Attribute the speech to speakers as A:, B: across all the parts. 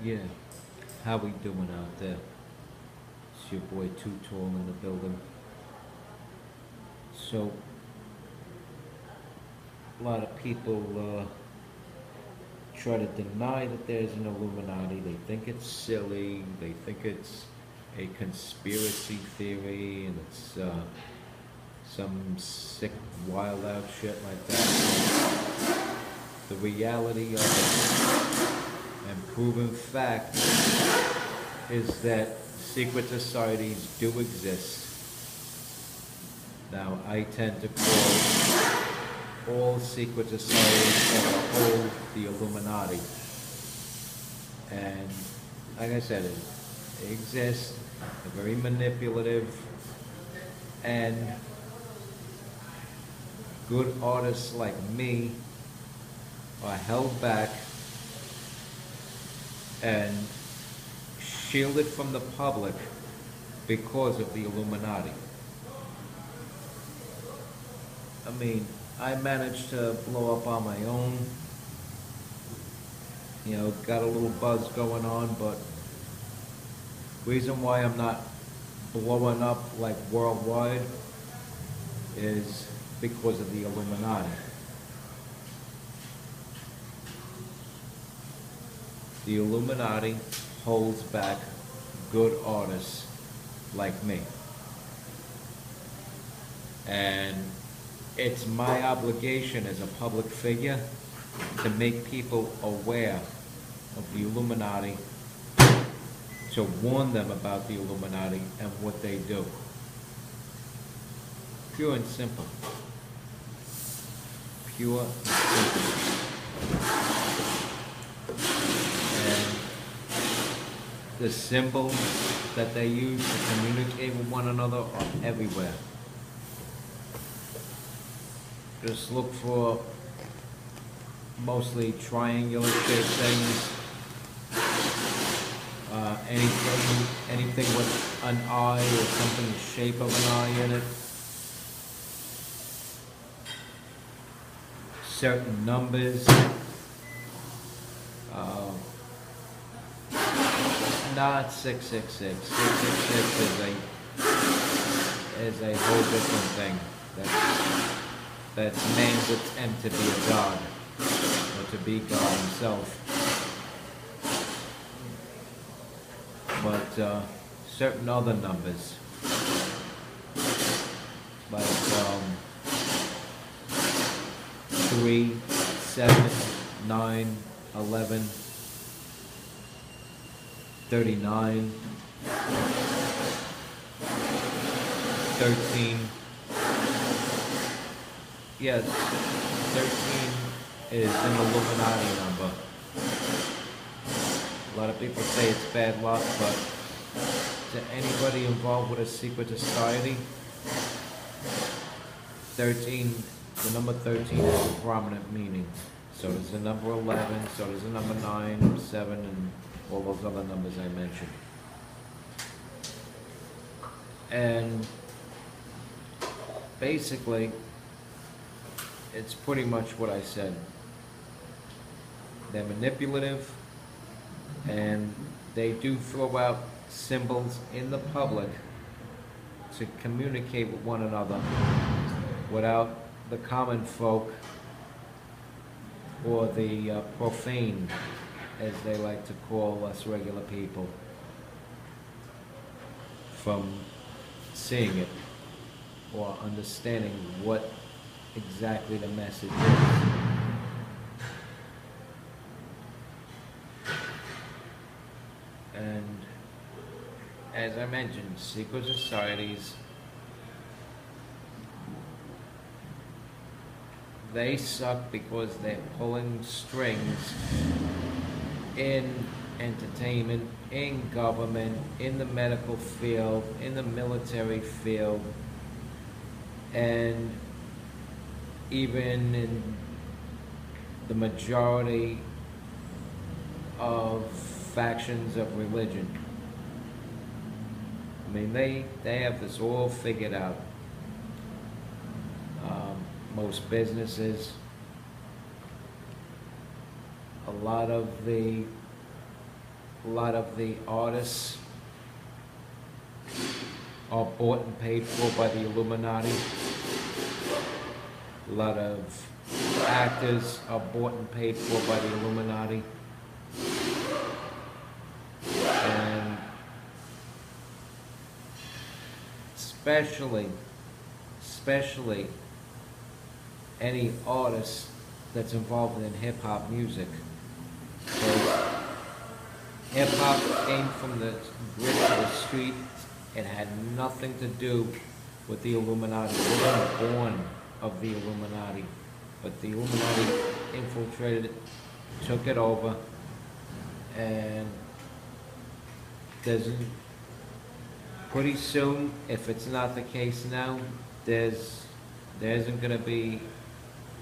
A: Yeah, how we doing out there? It's your boy Too Tall in the building. So, a lot of people try to deny that there's an Illuminati. They think it's silly. They think it's a conspiracy theory, and it's some sick, wild out shit like that. The reality of it, and proven fact, is that secret societies do exist. Now, I tend to call all secret societies as a whole the Illuminati. And like I said, they exist, they're very manipulative, and good artists like me are held back and shielded from the public because of the Illuminati. I mean, I managed to blow up on my own, got a little buzz going on, but reason why I'm not blowing up like worldwide is because of the Illuminati. The Illuminati holds back good artists like me. And it's my obligation as a public figure to make people aware of the Illuminati, to warn them about the Illuminati and what they do. Pure and simple. Pure and simple. And the symbols that they use to communicate with one another are everywhere. Just look for mostly triangular shaped things. Anything with an eye or something the shape of an eye in it. Certain numbers. Not 666. 666 is a whole different thing. That's man's attempt to be a god, or to be God himself. But certain other numbers, like 3, 7, 9, 11, 39, 13. Yes, 13 is an Illuminati number. A lot of people say it's bad luck, but to anybody involved with a secret society, 13, the number 13 has a prominent meaning. So does the number 11, so does the number 9, 7, and all those other numbers I mentioned. And basically, it's pretty much what I said. They're manipulative, and they do throw out symbols in the public to communicate with one another without the common folk or the profane, as they like to call us regular people, from seeing it or understanding what exactly the message is. And as I mentioned, secret societies, they suck because they're pulling strings in entertainment, in government, in the medical field, in the military field, and even in the majority of factions of religion. I mean, they have this all figured out. Most businesses, a lot of the a lot of the artists are bought and paid for by the Illuminati. A lot of actors are bought and paid for by the Illuminati. And especially any artist that's involved in hip-hop music. Because hip-hop came from the grit of the street. It had nothing to do with the Illuminati. We weren't born of the Illuminati, but the Illuminati infiltrated it, took it over, and pretty soon, if it's not the case now, there isn't going to be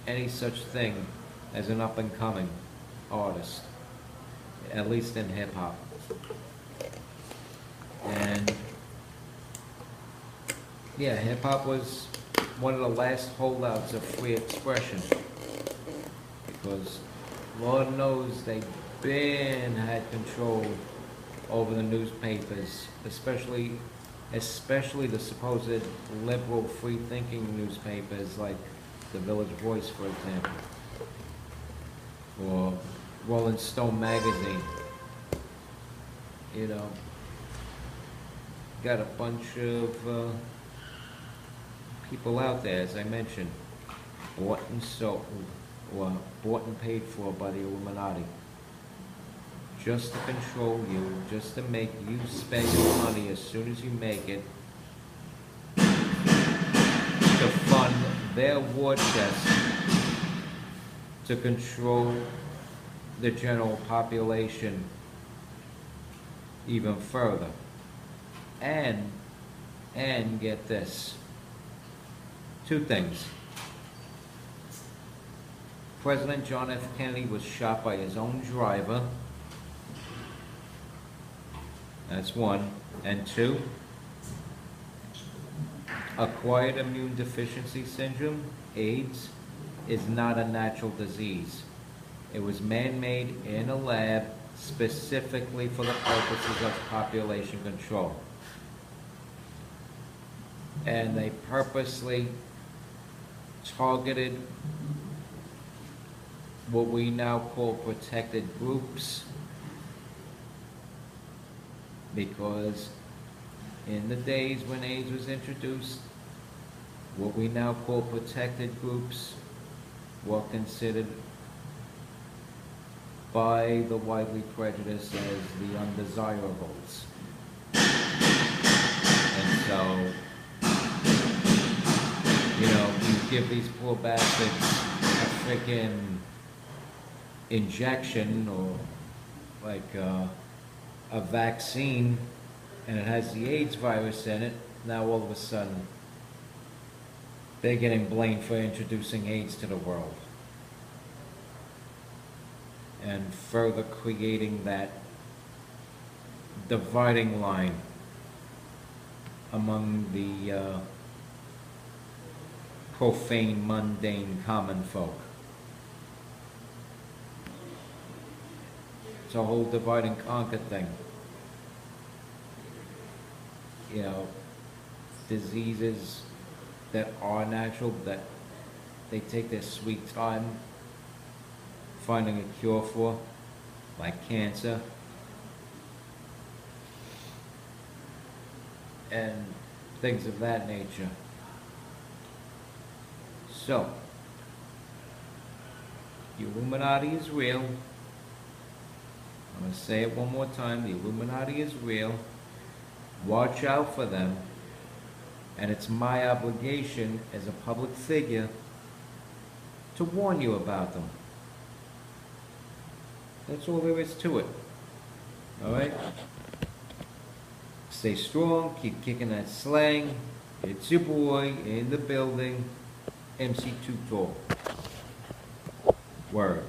A: any such thing as an up-and-coming artist, at least in hip-hop. And yeah, hip-hop was one of the last holdouts of free expression, because Lord knows they had control over the newspapers, especially the supposed liberal, free-thinking newspapers like the Village Voice, for example, or Rolling Stone magazine. You know, got a bunch of people out there, as I mentioned, bought and paid for by the Illuminati, just to control you, just to make you spend your money as soon as you make it, to fund their war chest, to control the general population even further. And get this, two things. President John F. Kennedy was shot by his own driver. That's one. And two, acquired immune deficiency syndrome, AIDS, is not a natural disease. It was man-made in a lab specifically for the purposes of population control. And they purposely targeted what we now call protected groups, because in the days when AIDS was introduced, what we now call protected groups were considered by the widely prejudiced as the undesirables. And so, you know, you give these poor bastards a freaking injection or like a vaccine, and it has the AIDS virus in it, now all of a sudden they're getting blamed for introducing AIDS to the world, and further creating that dividing line among the profane, mundane, common folk. It's a whole divide and conquer thing. You know, diseases that are natural, that they take their sweet time finding a cure for, like cancer, and things of that nature. So, the Illuminati is real. I'm going to say it one more time. The Illuminati is real. Watch out for them. And it's my obligation as a public figure to warn you about them. That's all there is to it. Alright? Stay strong. Keep kicking that slang. It's your boy in the building. MC Too Tall. Word.